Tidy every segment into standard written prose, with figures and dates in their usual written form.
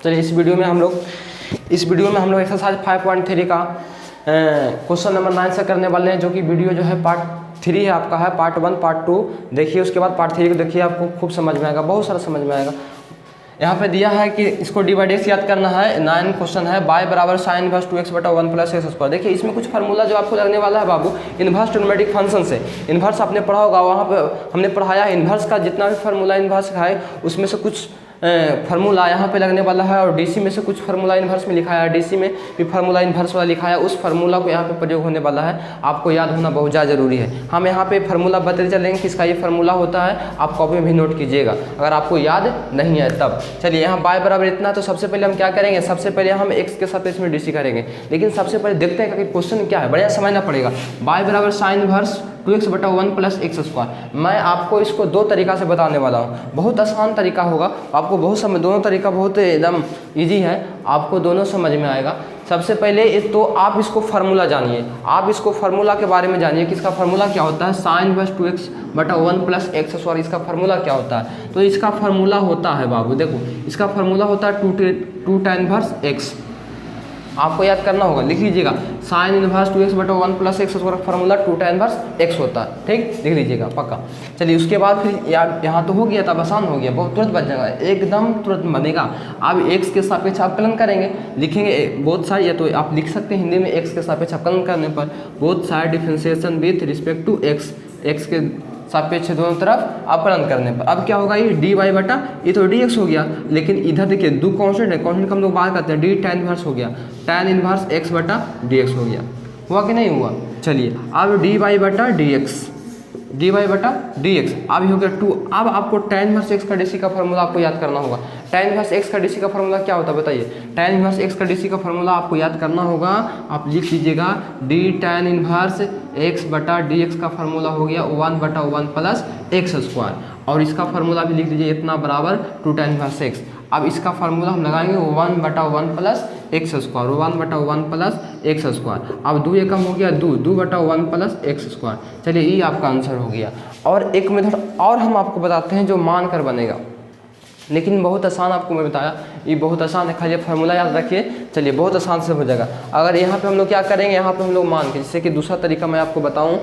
चलिए इस वीडियो में हम लोग एक्सरसाइज 5.3 का क्वेश्चन नंबर 9 से करने वाले हैं, जो कि वीडियो जो है पार्ट 3 है आपका है, पार्ट 1 पार्ट 2 देखिए, उसके बाद पार्ट 3 को देखिए, आपको खूब समझ में आएगा, बहुत सारा समझ में आएगा। यहाँ पे दिया है कि इसको डिवाइडेक्स याद करना है। 9 क्वेश्चन है, y बराबर साइन इनवर्स 2x बटा 1 प्लस एक्स स्क्वायर। देखिए इसमें कुछ फार्मूला जो आपको लगने वाला है बाबू, इन्वर्स ट्रिग्नोमेट्रिक फंक्शन से। इन्वर्स आपने पढ़ा होगा, वहाँ पे हमने पढ़ाया इन्वर्स का जितना भी फार्मूला इन्वर्स का है उसमें से कुछ फार्मूला यहाँ पे लगने वाला है, और डीसी में से कुछ फार्मूला इन्वर्स में लिखा है, डीसी में भी फार्मूला इन्वर्स वाला लिखा है। उस फार्मूला को यहाँ पे प्रयोग होने वाला है, आपको याद होना बहुत ज़्यादा जरूरी है। हम यहाँ पे फार्मूला बताते चलेंगे किसका ये फार्मूला होता है, आप कॉपी में भी नोट कीजिएगा अगर आपको याद नहीं है तब। चलिए यहाँ y बराबर इतना, तो सबसे पहले हम क्या करेंगे, सबसे पहले हम x के साथ इसमें डीसी करेंगे। लेकिन सबसे पहले देखते हैं कि क्वेश्चन क्या है, बढ़िया समझना पड़ेगा। y बराबर साइन इनवर्स 2x बटा 1 प्लस एक्स स्क्वायर। मैं आपको इसको दो तरीका से बताने वाला हूँ, बहुत आसान तरीका होगा, आपको बहुत समझ, दोनों तरीका बहुत एकदम इजी है, आपको दोनों समझ में आएगा। सबसे पहले तो आप इसको फार्मूला जानिए, आप इसको फार्मूला के बारे में जानिए कि इसका फार्मूला क्या होता है। साइन इनवर्स 2x बटा 1 प्लस एक्स स्क्वायर, इसका फार्मूला क्या होता है। तो इसका फार्मूला होता है बाबू, देखो इसका फार्मूला होता है 2 tan इनवर्स x। आपको याद करना होगा, लिख लीजिएगा, साइन इनवर्स 2x बटा 1 plus x square formula 2 tan inverse x होता है, ठीक, लिख लीजिएगा पक्का। चलिए उसके बाद फिर यहाँ तो हो गया, तब आसान हो गया, बहुत तुरंत बन जाएगा, एकदम तुरंत बनेगा। अब x के सापेक्ष अवकलन करेंगे, लिखेंगे बोथ साइड, या तो आप लिख सकते हैं हिंदी में x के सापेक्ष अवकलन करने पर both side differentiation with respect to x के सापेक्ष दोनों तरफ अवकलन करने पर। अब क्या होगा, ये dy बटा, ये तो dx हो गया, लेकिन इधर देखिए दो कांस्टेंट है, कांस्टेंट का हम लोग बात करते हैं, d tan इनवर्स हो गया, tan इनवर्स x बटा dx हो गया, हुआ कि नहीं हुआ। चलिए अब dy बटा dx अब हो गया 2। अब आपको tan इनवर्स x का डीसी का फार्मूला आपको याद करना होगा। tan इनवर्स x का डीसी का फार्मूला क्या होता है बताइए, tan इनवर्स x का डीसी का फार्मूला आपको याद करना होगा, आप लिख लीजिएगा, d tan इनवर्स x बटा dx का फार्मूला हो गया 1 बटा 1 प्लस एक्स स्क्वायर, और इसका फार्मूला भी लिख लीजिए, इतना बराबर 2 tan इनवर्स x। अब इसका फार्मूला हम लगाएंगे 1 बटा 1 प्लस एक्स स्क्वायर, 1 बटा 1 प्लस एक्स स्क्वायर। अब 2 एकम हो गया 2 बटा 1 प्लस एक्स स्क्वायर। चलिए ये आपका आंसर हो गया। और एक मेथड और हम आपको बताते हैं जो मान कर बनेगा, लेकिन बहुत आसान आपको मैं बताया, ये बहुत आसान है, खाली फार्मूला याद रखिए। चलिए बहुत आसान से हो जाएगा। अगर यहाँ पे हम लोग क्या करेंगे, यहाँ पे हम लोग मान के, जैसे कि दूसरा तरीका मैं आपको बताऊँ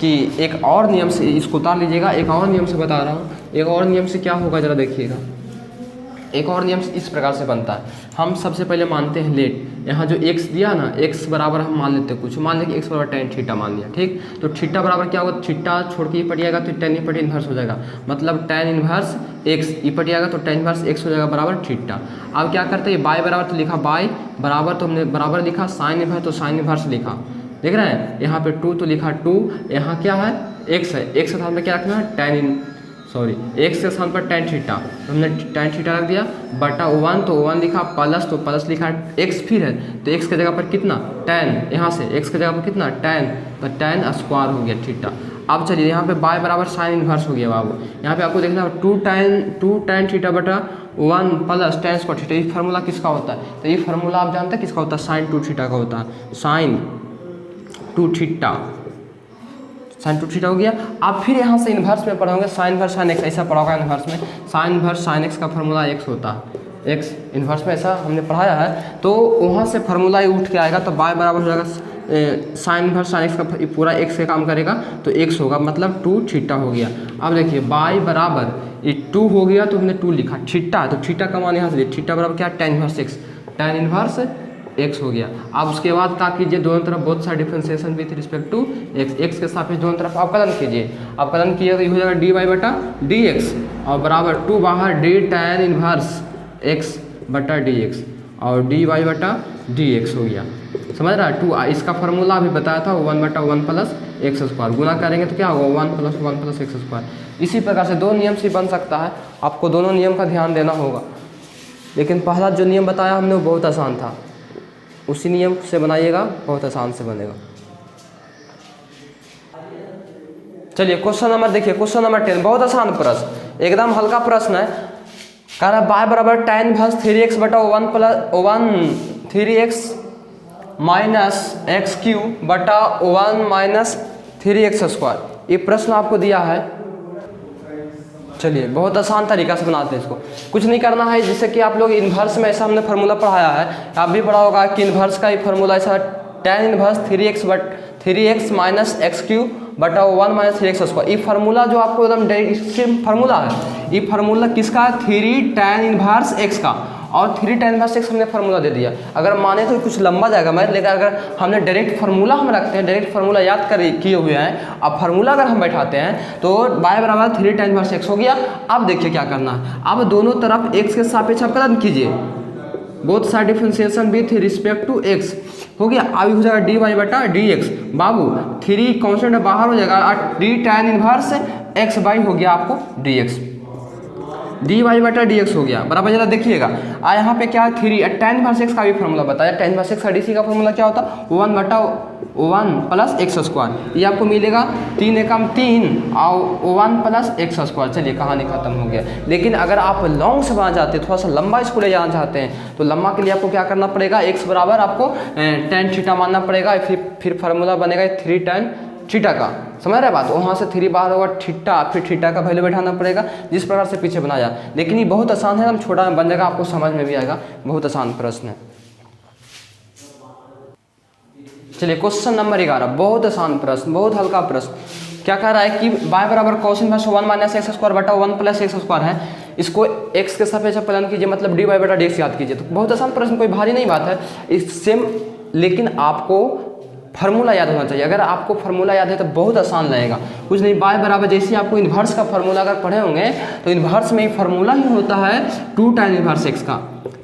कि एक और नियम से, इसको उतार लीजिएगा, एक और नियम से बता रहा हूँ। एक और नियम से क्या होगा जरा देखिएगा, एक और नियम इस प्रकार से बनता है। हम सबसे पहले मानते हैं लेट, यहाँ जो x दिया ना, x बराबर हम मान लेते हैं कुछ, मान लें कि x बराबर tan थीटा मान लिया, ठीक। तो थीटा बराबर क्या होगा, थीटा छोड़ के ये पट जाएगा तो tan ई पट इन्वर्स हो जाएगा, मतलब tan इन्वर्स x ई पट जाएगा तो tan इन्वर्स x हो जाएगा बराबर थीटा। अब क्या करते हैं, y बराबर तो लिखा, y बराबर तो हमने बराबर लिखा, साइन इन्वर्स तो साइन इन्वर्स लिखा, देख रहे हैं, यहाँ पे 2 तो लिखा 2, यहाँ क्या है x है, x के स्थान पर क्या रखना है, x के स्थान पर tan थीटा, तो हमने tan थीटा रख दिया, बटा 1 तो 1 लिखा, प्लस तो प्लस लिखा, x फिर है तो x के जगह पर कितना tan, यहाँ से x के जगह पर कितना tan, तो tan स्क्वायर हो गया थीटा। अब चलिए यहाँ पे y बराबर साइन इन्वर्स हो गया बाबू, यहाँ पे आपको देखना है 2 tan थीटा बटा 1 प्लस tan स्क्वायर थीटा। ये फार्मूला किसका होता है, तो ये फार्मूला आप जानते हैं किसका होता है, साइन 2 थीटा का होता है, साइन 2 थीटा, साइन 2 थीटा हो गया। आप फिर यहाँ से इन्वर्स में पढ़ोगे, साइन इन्वर्स साइन एक्स, ऐसा पढ़ोगा इन्वर्स में, साइन इन्वर्स साइन एक्स का फार्मूला x होता है, x इन्वर्स में ऐसा हमने पढ़ाया है। तो वहाँ से फार्मूला ही उठ के आएगा, तो y बराबर हो जाएगा साइन इन्वर्स साइन एक्स का पूरा x से काम करेगा तो x होगा, मतलब 2 थीटा हो गया। अब देखिए y बराबर ये 2 हो गया, तो हमने 2 लिखा, थीटा तो थीटा का मान यहाँ से, थीटा बराबर क्या, tan inverse x, tan inverse x हो गया। अब उसके बाद क्या कीजिए, दोनों तरफ बहुत सारे differentiation with respect to x के सापेक्ष दोनों तरफ अवकलन कीजिए, अवकलन किए तो हो जाएगा dy बटा dx, और बराबर 2 बाहर d tan इनवर्स x बटा dx, और dy बटा dx हो गया, समझ रहा है। 2 इसका फार्मूला अभी बताया था 1 बटा 1 प्लस एक्स स्क्वायर, गुना करेंगे तो क्या होगा 1 प्लस एक्स स्क्वायर। इसी प्रकार से दो नियम से बन सकता है, आपको दोनों नियम का ध्यान देना होगा। लेकिन पहला जो नियम बताया हमने वो बहुत आसान था, उसी नियम से बनाइएगा, बहुत आसान से बनेगा। चलिए क्वेश्चन नंबर देखिए, क्वेश्चन नंबर 10, बहुत आसान प्रश्न, एकदम हल्का प्रश्न है। कह रहा है y बराबर tan इनवर्स 3x बटा 1 plus 3x minus x Q बटा 1 माइनस 3x स्क्वायर। ये प्रश्न आपको दिया है, चलिए बहुत आसान तरीका से बनाते हैं इसको, कुछ नहीं करना है। जैसे कि आप लोग इन्वर्स में ऐसा हमने फार्मूला पढ़ाया है, आप भी पढ़ा होगा कि इन्वर्स का ही फार्मूला ऐसा tan inverse 3x minus x cube बटा 1 माइनस 3x स्क्वायर। ये फार्मूला जो आपको एकदम फार्मूला है, ये फार्मूला किसका है? 3 tan इन्वर्स x का, और 3 tan इन्वर्स x हमने फार्मूला दे दिया। अगर माने तो कुछ लंबा जाएगा मैथ, लेकिन अगर हमने डायरेक्ट फार्मूला हम रखते हैं, डायरेक्ट फार्मूला याद कर किए हुए हैं, अब फार्मूला अगर हम बैठाते हैं तो y बराबर 3 tan इन्वर्स x हो गया। अब देखिए क्या करना है, अब दोनों तरफ x के सापेक्ष अपकलन कीजिए, both side differentiation with respect to x हो गया। अभी हो जाएगा dy बटा dx, बाबू 3 कॉन्स्टेंट बाहर हो जाएगा और d tan inverse x by हो गया आपको dx, dy बटा dx हो गया बराबर। जरा देखिएगा यहाँ पे क्या है 3 tan इन्वर्स x का भी फार्मूला बताया, tan इन्वर्स x का dc का फार्मूला क्या होता है? 1 बटा 1 प्लस एक्स स्क्वायर, ये आपको मिलेगा 3 एकम 3 और 1 प्लस एक्स स्क्वायर। चलिए कहानी खत्म हो गया। लेकिन अगर आप लॉन्ग से बना चाहते हैं, थोड़ा सा लंबा इसको ले जाना चाहते हैं, तो लंबा के लिए आपको क्या करना पड़ेगा? x बराबर आपको tan थीटा मानना पड़ेगा, फिर फार्मूला बनेगा 3 tan थीटा का, समझ रहे बात? वहाँ से 3 बाहर होगा थीटा, फिर थीटा का वैल्यू बैठाना पड़ेगा, जिस प्रकार से पीछे बनाया। लेकिन ये बहुत आसान है, हम छोटा बन जाएगा, आपको समझ में भी आएगा, बहुत आसान प्रश्न है। चलिए क्वेश्चन नंबर 11, बहुत आसान प्रश्न, बहुत हल्का प्रश्न। क्या कह रहा है कि y बराबर cos inverse 1 minus x square बटा 1 प्लस एक्स स्क्वायर है, इसको x के सापेक्ष अपकलन कीजिए, मतलब dy बटा dx याद कीजिए। तो बहुत आसान प्रश्न, कोई भारी नहीं बात है इस सेम, लेकिन आपको फार्मूला याद होना चाहिए। अगर आपको फार्मूला याद है तो बहुत आसान लगेगा। कुछ नहीं, y बराबर जैसे आपको इन्वर्स का फार्मूला अगर पढ़े होंगे तो इन्वर्स में फार्मूला ही होता है 2 tan इन्वर्स x का,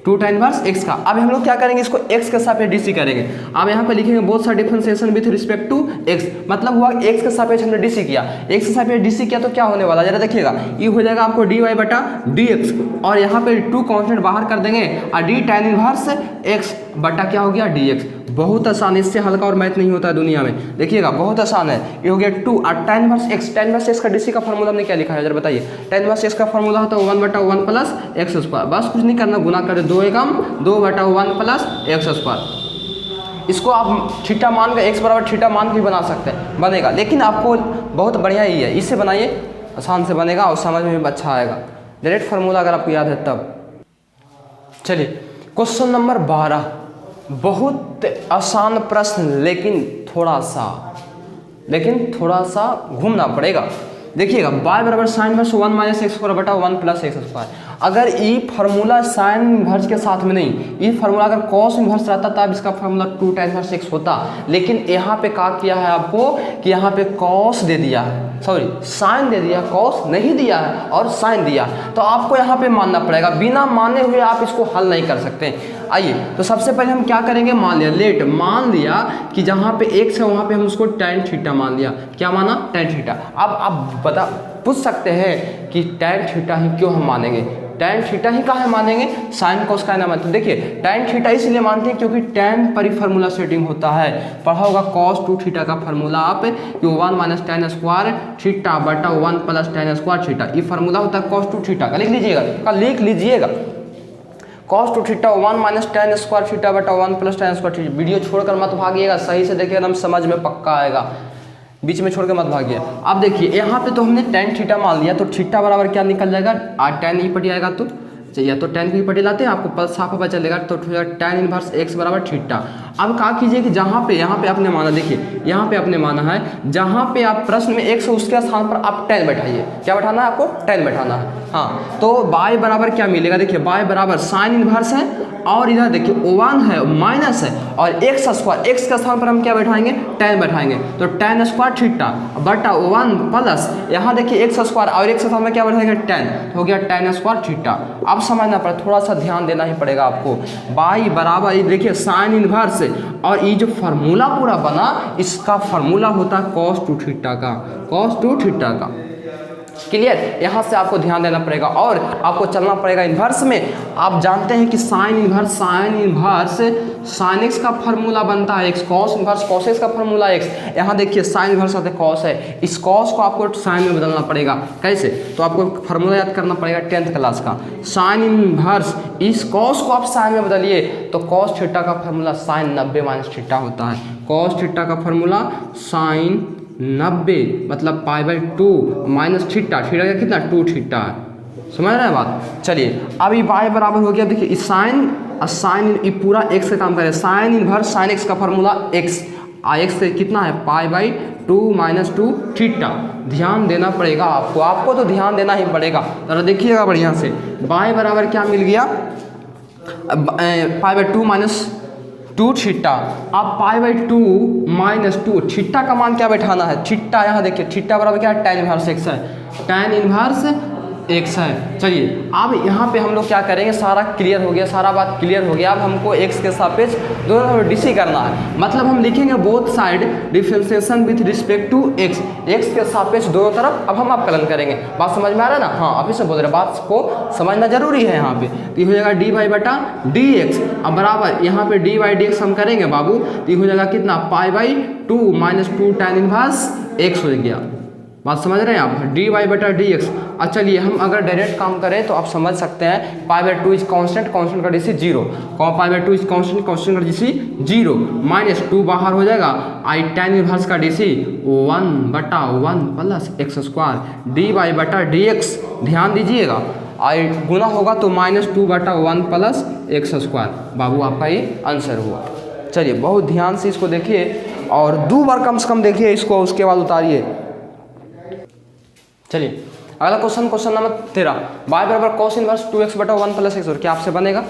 2 tan इन्वर्स x का। अब हम लोग क्या करेंगे, इसको x के सापेक्ष dc करेंगे। अब यहाँ पे लिखेंगे both side differentiation with respect to x, मतलब हुआ x के सापेक्ष हमने dc किया, x के सापेक्ष dc किया तो क्या होने वाला, जरा देखिएगा, ये हो जाएगा आपको dy बटा dx, और यहाँ पे 2 कांस्टेंट बाहर कर देंगे और d tan इन्वर्स x बटा क्या हो गया dx। बहुत आसान, इससे हल्का और मैथ नहीं होता है दुनिया में। देखिएगा बहुत आसान है, ये हो गया 2 और tan इन्वर्स x का dc का फार्मूला हमने क्या लिखा है जरा बताइए? tan इन्वर्स x का फार्मूला होता है 1 बटा 1 प्लस एक्स स्क्वायर, बस कुछ नहीं करना, गुना कर 2 एकम 2 बटा 1 प्लस एक्स स्क्वायर। इसको आप थीटा मान के x बराबर थीटा मान के भी बना सकते हैं, बनेगा। लेकिन आपको बहुत बढ़िया ही है, इससे बनाइए, आसान से बनेगा और समझ में भी अच्छा आएगा। डायरेक्ट फार्मूला अगर आपको याद है तब। चलिए क्वेश्चन नंबर 12, बहुत आसान प्रश्न, लेकिन थोड़ा सा घूमना पड़ेगा। देखिएगा y बराबर sine inverse 1 minus x square बटा 1 प्लस एक्स स्क्वायर। अगर ये फार्मूला साइन इनवर्स के साथ में नहीं, ये फार्मूला अगर कॉस इनवर्स रहता तब इसका फार्मूला 2 tan इनवर्स x होता। लेकिन यहाँ पे क्या किया है आपको कि यहाँ पे कॉस दे दिया है, सॉरी साइन दे दिया, कॉस नहीं दिया है और साइन दिया, तो आपको यहाँ पे मानना पड़ेगा। बिना माने हुए आप इसको हल नहीं कर सकते। आइए तो सबसे पहले हम क्या करेंगे, मान लिया कि जहाँ पे x है वहाँ पे हम उसको tan थीटा मान लिया। क्या माना? tan theta. अब आप पूछ सकते हैं कि tan थीटा ही क्यों हम मानेंगे, tan थीटा ही काहे मानेंगे, साइन कॉस का ना मानते। देखिए tan थीटा इसलिए मानते हैं क्योंकि tan पर ही फार्मूला सेटिंग होता है। पढ़ा होगा cos 2 थीटा का फार्मूला आप, कि 1 माइनस tan स्क्वायर थीटा बटा 1 प्लस tan स्क्वायर थीटा, ये फार्मूला होता है cos 2 थीटा का। लिख लीजिएगा cos 2 theta 1 minus tan square theta बटा 1 plus tan square theta. Video छोड़कर मत भागिएगा, सही से देखिएगा, एकदम समझ में पक्का आएगा, बीच में छोड़ के मत भागिए। अब देखिए यहाँ पे तो हमने tan थीटा मान लिया, तो थीटा बराबर क्या निकल जाएगा, tan ई पटी आएगा, तो चाहिए तो tan की पटी लाते हैं, आपको पल साफ पता चलेगा, तो tan इनवर्स x बराबर थीटा। अब क्या कीजिए कि यहाँ पे आपने माना, देखिए यहाँ पे आपने माना है, जहाँ पे आप प्रश्न में x है उसके स्थान पर आप tan बैठाइए। क्या बैठाना है आपको? tan बैठाना है। हाँ तो y बराबर क्या मिलेगा, देखिए y बराबर साइन इनवर्स है, और इधर देखिए 1 है माइनस है, और x स्क्वायर, x के स्थान पर हम क्या बैठाएंगे, tan बैठाएंगे, तो tan स्क्वायर थीटा बटा 1 प्लस, यहाँ देखिए x स्क्वायर और x के स्थान में क्या बैठाएंगे, tan, तो हो गया tan स्क्वायर थीटा। अब समझना पड़े, थोड़ा सा ध्यान देना ही पड़ेगा आपको। y बराबर देखिए साइन इनवर्स, और ये जो फार्मूला पूरा बना, इसका फार्मूला होता है cos 2 थीटा का, cos 2 थीटा का। क्लियर? यहाँ से आपको ध्यान देना पड़ेगा और आपको चलना पड़ेगा इन्वर्स में। आप जानते हैं कि साइन इन्वर्स साइन एक्स का फार्मूला बनता है x, cos inverse cos x का फार्मूला x। यहाँ देखिए साइन इन्वर्स आते कॉस है, इस कॉस को आपको साइन में बदलना पड़ेगा। कैसे? तो आपको फार्मूला याद करना पड़ेगा 10th क्लास का, साइन इन्वर्स, इस कॉस को आप साइन में बदलिए तो कॉस थीटा का फार्मूला साइन 90 माइनस थीटा होता है। कॉस थीटा का फार्मूला साइन 90 मतलब π/2 माइनस थीटा, थीटा का कितना 2 थीटा है, समझ रहे हैं बात। चलिए अब ये y बराबर हो गया, देखिए साइन ये पूरा x का काम करे, साइन इनवर्स साइन x का फॉर्मूला x से कितना है π/2 माइनस 2 थीटा। ध्यान देना पड़ेगा आपको तो ध्यान देना ही पड़ेगा, जरा देखिएगा बढ़िया से। y बराबर क्या मिल गया, π/2 माइनस 2 थीटा। अब π/2 माइनस 2 थीटा का मान क्या बैठाना है, थीटा यहाँ देखिए, थीटा बराबर क्या है, tan इनवर्स x है, tan इनवर्स x है। चलिए अब यहाँ पे हम लोग क्या करेंगे, सारा क्लियर हो गया, सारा बात क्लियर हो गया। अब हमको x के सापेक्ष दोनों तरफ डीसी करना है, मतलब हम लिखेंगे both side differentiation with respect to x, x के सापेक्ष दोनों तरफ अब हम अवकलन करेंगे। बात समझ में आ रहा है ना, हाँ अभी से बोल रहे, बात को समझना जरूरी है यहाँ पे। तो ये हो जाएगा dy/dx, अब बराबर यहाँ पे dy/dx हम करेंगे बाबू, तो ये हो जाएगा कितना π/2 माइनस 2 tan इनवर्स x हो गया। बात समझ रहे हैं आप, dy/dx। अब चलिए हम अगर डायरेक्ट काम करें तो आप समझ सकते हैं π/2 इज कांस्टेंट, कांस्टेंट का डीसी 0, π/2 इज कांस्टेंट, कांस्टेंट का डीसी 0, माइनस 2 बाहर हो जाएगा, आई tan इनवर्स का डीसी 1/1 प्लस x², dy/dx ध्यान दीजिएगा, आई गुना होगा तो -2/1 प्लस x²। बाबू आपका ये आंसर हुआ। चलिए बहुत ध्यान से इसको देखिए और 2 बार कम से कम देखिए इसको, उसके बाद उतारिए। चलिए अगला क्वेश्चन नंबर 13, y बराबर cos inverse 2x/1 plus x। और क्या आपसे बनेगा,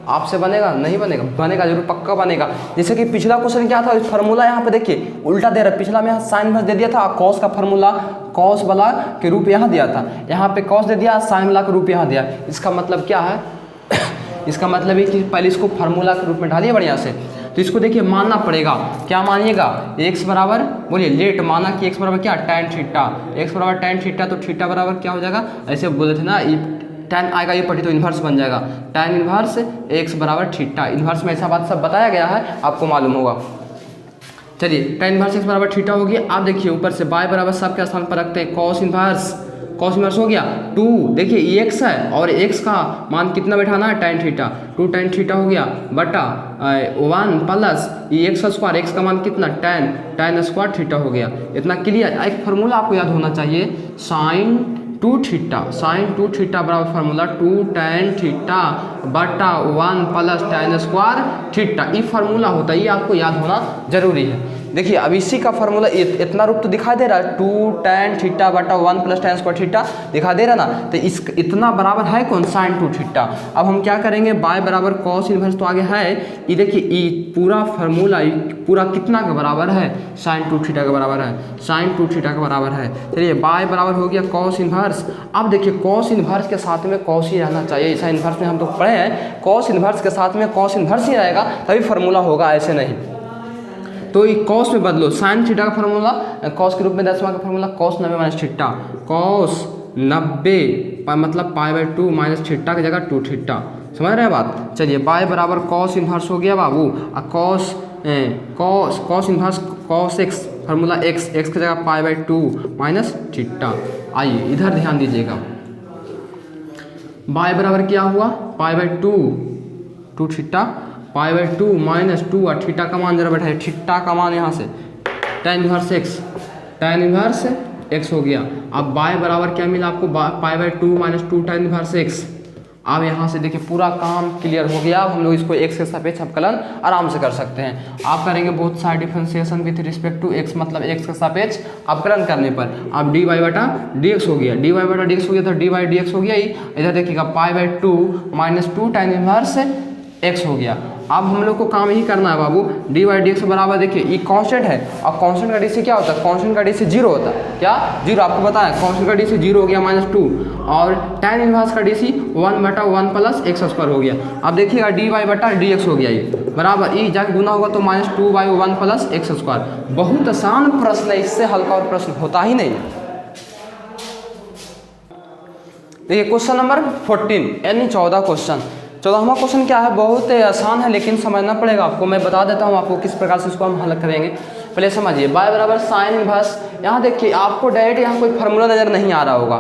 आपसे बनेगा नहीं बनेगा, बनेगा जरूर, पक्का बनेगा। जैसे कि पिछला क्वेश्चन क्या था, फार्मूला यहाँ पे देखिए उल्टा दे रहा है, पिछला में यहाँ साइन इनवर्स दे दिया था, cos का फार्मूला cos वाला के रूप यहाँ दिया था, यहाँ पे cos दे दिया, साइन वाला के रूप यहाँ दिया। इसका मतलब क्या है इसका मतलब है कि पहले इसको फार्मूला के रूप में डालिए बढ़िया से। तो इसको देखिए मानना पड़ेगा, क्या मानिएगा, x बराबर बोलिए लेट माना कि x बराबर क्या tan थीटा, x बराबर tan थीटा, तो थीटा बराबर क्या हो जाएगा, ऐसे बोले थे ना, tan आएगा ये पट्टी तो इन्वर्स बन जाएगा, tan इन्वर्स x बराबर थीटा। इन्वर्स में ऐसा बात सब बताया गया है, आपको मालूम होगा। चलिए tan इन्वर्स x बराबर थीटा होगी। आप देखिए ऊपर से y बराबर सबके स्थान पर रखते हैं, cos इन्वर्स हो गया 2, देखिए ये x है और x का मान कितना बैठाना है tan थीटा, 2 tan थीटा हो गया बटा 1 प्लस ये x², x का मान कितना tan स्क्वायर थीटा हो गया। इतना क्लियर। एक फार्मूला आपको याद होना चाहिए, sin 2 थीटा बराबर फार्मूला 2 tan थीटा बटा 1 प्लस tan स्क्वायर थीटा। ये फार्मूला होता है, ये आपको याद होना जरूरी है। देखिए अब इसी का फार्मूला इतना रूप तो दिखाई दे रहा है, 2 tan थीटा बटा 1 प्लस tan स्क्वायर थीटा दिखा दे रहा ना, तो इस इतना बराबर है कौन, sin 2 थीटा। अब हम क्या करेंगे, y बराबर cos इनवर्स तो आगे है, ये देखिए ये पूरा फार्मूला पूरा कितना के बराबर है, sin 2 थीटा के बराबर है, sin 2 थीटा के बराबर है। चलिए y बराबर हो गया cos इनवर्स। अब देखिए cos इनवर्स के साथ में cos ही रहना चाहिए, ऐसा इनवर्स में हम तो पढ़े हैं, cos इनवर्स के साथ में cos इनवर्स ही रहेगा तभी फार्मूला होगा, ऐसे नहीं। तो ये cos में बदलो, sin थीटा का फार्मूला cos के रूप में 10वां का formula cos 90 minus theta, cos 90 मतलब π/2 माइनस थीटा की जगह 2 थीटा। समझ रहे हैं बात। चलिए y बराबर cos इनवर्स हो गया बाबू, और cos inverse cos x formula x की जगह π/2 माइनस थीटा। आइए इधर ध्यान दीजिएगा, y बराबर क्या हुआ π/2 थीटा, π/2 माइनस 2 और थीटा का मान जरा बैठाए, थीटा का मान यहाँ से tan इनवर्स x हो गया। अब y बराबर क्या मिला आपको, π/2 माइनस 2 tan इनवर्स x। अब यहाँ से देखिए पूरा काम क्लियर हो गया। अब हम लोग इसको x के सापेक्ष अवकलन आराम से कर सकते हैं। आप करेंगे both side differentiation with respect to x, मतलब x के सापेक्ष अवकलन करने पर अब dy/dx हो गया, dy/dx हो गया, तो dy/dx हो गया। इधर देखिएगा π/2 माइनस 2 tan इनवर्स x हो गया। अब हम लोग को काम ही करना है बाबू, dy/dx बराबर देखिए ये कांस्टेंट है, और कांस्टेंट का डीसी क्या होता है, कांस्टेंट का डीसी 0 होता है, क्या 0, आपको पता है कांस्टेंट का डीसी 0 हो गया -2, और tan इनवर्स का डीसी 1/1 प्लस x² हो गया। अब देखिएगा dy/dx हो गया, ये बराबर ये जाके गुना होगा तो -2/1 प्लस x²। बहुत आसान प्रश्न है, इससे हल्का और प्रश्न होता ही नहीं। देखिए क्वेश्चन नंबर 14 यानी 14 क्वेश्चन। 14वां क्वेश्चन क्या है, बहुत आसान है लेकिन समझना पड़ेगा आपको। मैं बता देता हूँ आपको किस प्रकार से इसको हम हल करेंगे। पहले समझिए y बराबर साइन इनवर्स। यहाँ देखिए आपको डायरेक्ट यहाँ कोई फार्मूला नज़र नहीं आ रहा होगा,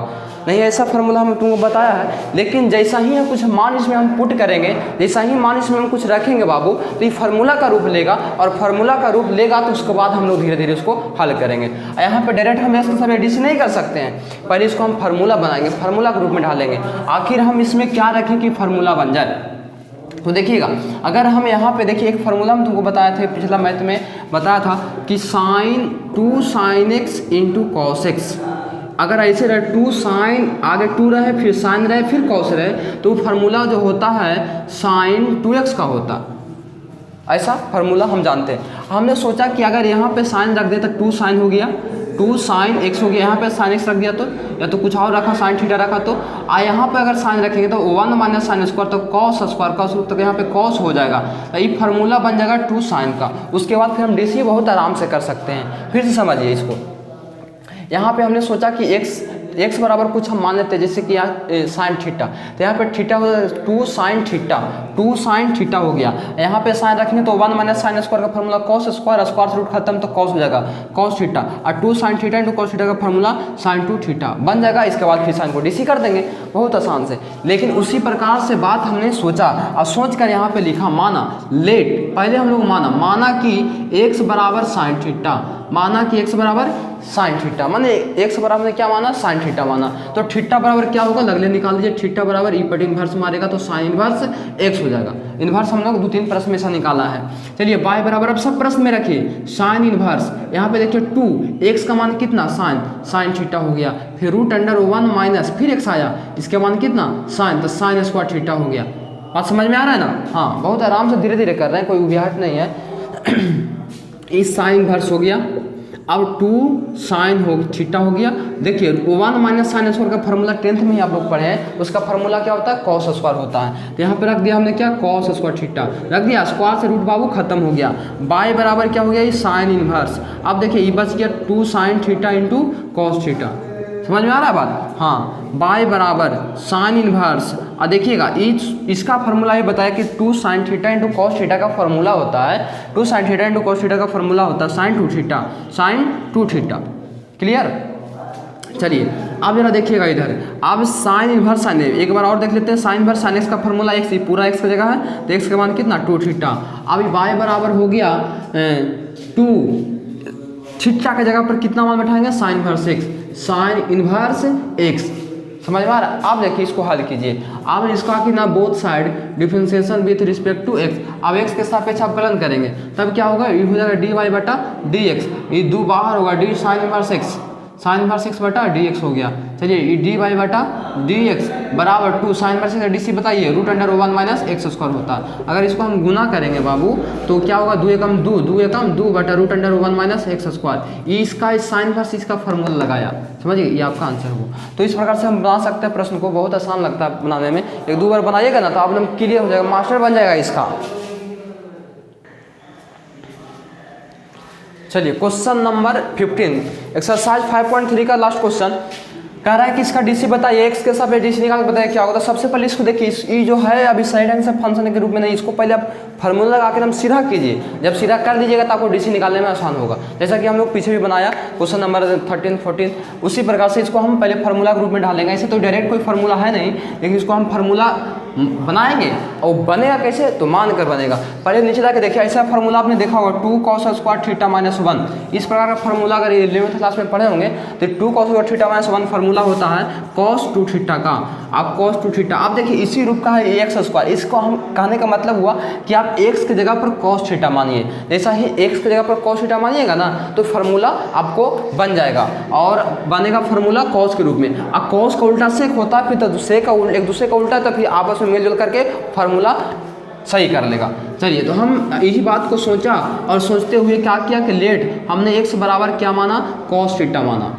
नहीं ऐसा फार्मूला हम तुमको बताया है, लेकिन जैसा ही हम कुछ मान इसमें हम पुट करेंगे, जैसा ही मान इसमें हम कुछ रखेंगे बाबू, तो ये फार्मूला का रूप लेगा, और फार्मूला का रूप लेगा तो उसके बाद हम लोग धीरे धीरे उसको हल करेंगे। यहाँ पे डायरेक्ट हम इसके सब एडिशन नहीं कर सकते हैं, पहले इसको हम फार्मूला बनाएंगे, फार्मूला के रूप में ढालेंगे, आखिर हम इसमें क्या रखें कि फार्मूला बन जाए। तो देखिएगा, अगर हम यहाँ पे देखिए एक फार्मूला हम तुमको बताया थे पिछला मैथ में बताया था कि sine 2 sin x into cos x, अगर ऐसे रहे 2 साइन आगे 2 रहे फिर साइन रहे फिर कॉस रहे, तो फार्मूला जो होता है साइन 2x का होता, ऐसा फार्मूला हम जानते हैं। हमने सोचा कि अगर यहाँ पे साइन रख दे तो 2 साइन हो गया, 2 sin x हो गया, यहाँ पे sin x रख दिया तो, या तो कुछ और रखा sin थीटा रखा तो, यहाँ पे अगर साइन रखेंगे तो 1 माइनस साइन स्क्वायर तो कॉस स्क्वायर, कॉस रूप तो यहाँ पे कॉस हो जाएगा, तो ये फार्मूला बन जाएगा 2 sin का। उसके बाद फिर हम डीसी बहुत आराम से कर सकते हैं। फिर से समझिए इसको, यहाँ पे हमने सोचा कि x बराबर कुछ हम मान लेते हैं, जैसे कि यहाँ साइन थीटा, तो यहाँ पे थीटा हो 2 sin थीटा, 2 sin थीटा हो गया, यहाँ पे साइन रखेंगे तो 1 माइनस साइन स्क्वायर का फार्मूला कॉस स्क्वायर, स्क्वायर से रूट खत्म तो कॉस हो जाएगा कॉस थीटा, और 2 sin theta into cos theta का फार्मूला साइन 2 थीटा बन जाएगा। इसके बाद फिर साइन को डीसी कर देंगे बहुत आसान से। लेकिन उसी प्रकार से बात हमने सोचा और सोच कर यहाँ पे लिखा, माना लेट, पहले हम लोग माना कि x बराबर साइन थीटा, माना कि x बराबर साइन थीटा, माने x बराबर ने क्या माना, साइन थीटा माना, तो थीटा बराबर क्या होगा, लगले निकाल दीजिए, थीटा बराबर ई पर इन्वर्स मारेगा तो साइन इन्वर्स x हो जाएगा। इन्वर्स हम लोग 2-3 प्रश्न में से निकाला है। चलिए y बराबर, अब सब प्रश्न में रखिए साइन इन्वर्स, यहाँ पे देखिए 2, x का मान कितना साइन थीटा हो गया, फिर रूट अंडर 1 माइनस फिर x आया, इसके मान कितना साइन, तो साइन स्क्वायर थीटा हो गया। बात समझ में आ रहा है ना? हाँ, बहुत आराम से धीरे धीरे कर रहे हैं, कोई उबियाहट नहीं है। इस साइन इन्वर्स हो गया, अब 2 साइन हो थीटा हो गया। देखिए 1 माइनस साइन स्क्वायर का फार्मूला 10th में ही आप लोग पढ़े हैं, उसका फार्मूला क्या होता है, कॉस स्क्वायर होता है। तो यहाँ पे रख दिया हमने क्या, कॉस स्क्वायर थीटा रख दिया, स्क्वायर से रूट बाबू खत्म हो गया। बाय बराबर क्या हो गया, ये साइन इनवर्स। अब देखिए ये बच गया 2 sine theta into cos theta, समझ में आ रहा है बात? हाँ, बाय बराबर साइन इनवर्स, और देखिएगा इसका फार्मूला ये बताया कि 2 sine theta into cos theta का फार्मूला होता है, 2 sine theta into cos theta का फार्मूला होता है sine 2 theta, sine 2 theta. Clear? चलिए अब जरा देखिएगा इधर, अब साइन इनवर्स साइन, एक बार और देख लेते हैं। साइन इनवर्स साइन एक्स का फार्मूला एक्स, पूरा एक्स का जगह है तो एक्स का मान कितना 2 थीटा। अब बाय बराबर हो गया 2 थीटा के जगह पर कितना मान बैठाएंगे, sine inverse x, sine inverse X. समझ में आ रहा है? आप देखिए इसको हल कीजिए। अब इसका कि ना both side differentiation with respect to x, अब एक्स के सापेक्ष अवकलन करेंगे तब क्या होगा, ये हो जाएगा डी वाई बटा डी एक्स, ये 2 बाहर होगा, d sine inverse x, sine inverse x बटा डी एक्स हो गया। चलिए ये डी वाई बटा डी एक्स बराबर 2 sine inverse x d c बताइए, root under 1 minus x square होता है। अगर इसको हम गुना करेंगे बाबू तो क्या होगा, 2 एकम 2, 2 एकम 2 बटा root under 1 minus x square. इसका साइन इनवर्स इसका फार्मूला लगाया, समझिए ये आपका आंसर हो। तो इस प्रकार से हम बना सकते हैं प्रश्न को, बहुत आसान लगता है बनाने में, 1-2 बार बनाइएगा ना तो आप लोग क्लियर हो जाएगा, मास्टर बन जाएगा इसका। चलिए क्वेश्चन नंबर 15 एक्सरसाइज 5.3 का लास्ट क्वेश्चन कह रहा है कि इसका डीसी बताइए, एक्स के साथ डीसी निकाल के बताइए क्या होगा। तो सबसे पहले इसको देखिए, ये जो है अभी साइड एंगल से फंक्शन के रूप में नहीं, इसको पहले आप फार्मूला लगा के एकदम सीधा कीजिए, जब सीधा कर दीजिएगा तो आपको डीसी निकालने में आसान होगा। जैसा कि हम लोग पीछे भी बनाया क्वेश्चन नंबर 13-14, उसी प्रकार से इसको हम पहले फार्मूला के रूप में डालेंगे। ऐसे तो डायरेक्ट कोई फार्मूला है नहीं, लेकिन इसको हम फार्मूला बनाएंगे और बनेगा कैसे, तो मान कर बनेगा। पहले नीचे जाके देखिए, ऐसा फार्मूला आपने देखा होगा 2 cos स्क्वायर थीटा माइनस 1, इस प्रकार का फार्मूला अगर 11th क्लास में पढ़े होंगे तो 2 cos square theta minus 1 formula होता है cos 2 थीटा का। आप cos 2 थीटा, आप देखिए इसी रूप का है एक्स स्क्वायर, इसको हम कहने का मतलब हुआ कि आप एक्स की जगह पर cos थीटा मानिए, जैसा ही एक्स की जगह पर cos थीटा मानिएगा ना तो फार्मूला आपको बन जाएगा और बनेगा फार्मूला cos के रूप में। अब cos का उल्टा सेक होता है, फिर तो सेक का एक दूसरे का उल्टा, तो फिर आपस में मिलजुल करके फार्मूला सही कर लेगा। चलिए तो हम यही बात को सोचा और सोचते हुए क्या किया कि लेट हमने x बराबर क्या माना, cos थीटा माना।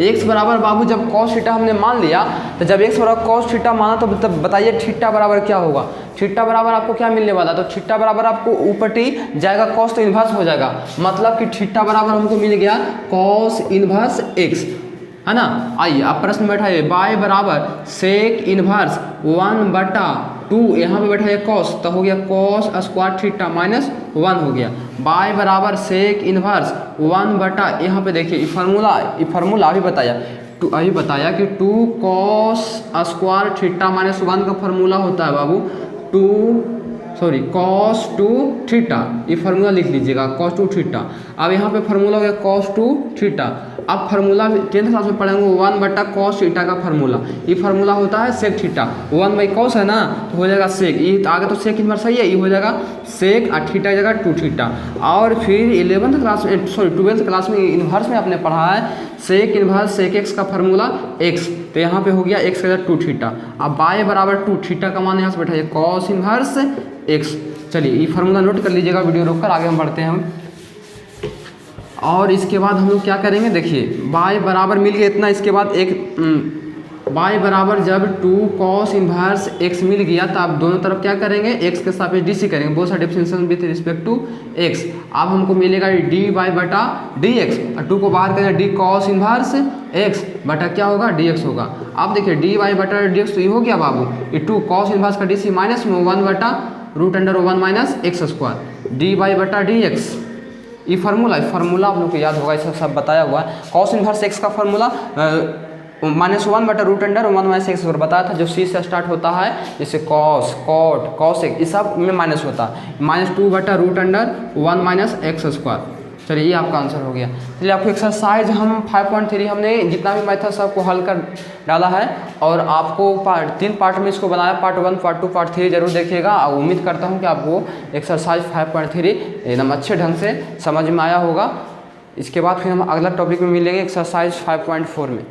x बराबर बाबू जब cos थीटा हमने मान लिया, तो जब x बराबर cos थीटा माना तो बताइए थीटा बराबर क्या होगा। थीटा बराबर आपको क्या मिलने वाला, तो थीटा बराबर आपको ऊपर टी जाएगा, cos तो इन्वर्स हो जाएगा, मतलब कि थीटा बराबर हमको मिल गया cos इन्वर्स x, है ना। आइए आप प्रश्न बैठाइए, बाय बराबर सेक इन्वर्स 1/2, यहाँ पे बैठाइए cos, तो हो गया cos स्क्वायर थीटा माइनस 1 हो गया, बाय बराबर सेक इन्वर्स 1 बटा, यहाँ पे देखिए ये फार्मूला अभी बताया अभी बताया कि 2 cos स्क्वायर थीटा माइनस 1 का फॉर्मूला होता है बाबू cos 2 थीटा, ये फार्मूला लिख लीजिएगा cos 2 थीटा। अब यहाँ पे फार्मूला हो गया cos 2 थीटा। अब फार्मूला 10th क्लास में पढ़ेंगे 1/cos थीटा का फार्मूला। ये फार्मूला होता है sec थीटा, 1/cos है ना तो हो जाएगा sec, ये आगे तो sec इनवर्स है, ये हो जाएगा sec और थीटा जगह 2 थीटा। और फिर 12th क्लास में इन्वर्स में आपने पढ़ा है sec इन्वर्स sec x का फार्मूला x, तो यहाँ पे हो गया x का 2 थीटा। अब y बराबर 2 थीटा का मान यहाँ से बैठाइए cos इन्वर्स x। चलिए ये फार्मूला नोट कर लीजिएगा, वीडियो रोककर आगे हम बढ़ते हैं हम। और इसके बाद हम लोग क्या करेंगे, देखिए y बराबर मिल गया इतना, इसके बाद y बराबर जब 2 cos इन्वर्स x मिल गया तो आप दोनों तरफ क्या करेंगे, x के सापेक्ष dc करेंगे, both side differentiation with respect to x। अब हमको मिलेगा dy बटा dx, और 2 को बाहर करेंगे d cos इन्वर्स x बटा क्या होगा dx होगा। अब देखिए dy बटा dx तो ये हो गया बाबू, ये 2 cos इन्वर्स का dc माइनस में 1/√1 माइनस x स्क्वायर dy बटा dx। ये फार्मूला आप लोग को याद होगा, इसका सब बताया हुआ है। cos इन्वर्स x का फार्मूला -1/√1 माइनस x बताया था, जो c से स्टार्ट होता है, जैसे cos cot cos x, इस सब में माइनस होता है, -2/√1 माइनस x स्क्वायर। चलिए ये आपका आंसर हो गया। चलिए आपको एक्सरसाइज हम 5.3 हमने जितना भी मैथड सबको हल कर डाला है, और आपको 3 पार्ट में इसको बनाया, पार्ट 1 पार्ट 2 पार्ट 3 जरूर देखिएगा। और उम्मीद करता हूँ कि आपको एक्सरसाइज 5.3 एकदम अच्छे ढंग से समझ में आया होगा। इसके बाद फिर हम अगला टॉपिक में मिलेंगे एक्सरसाइज 5.4 में।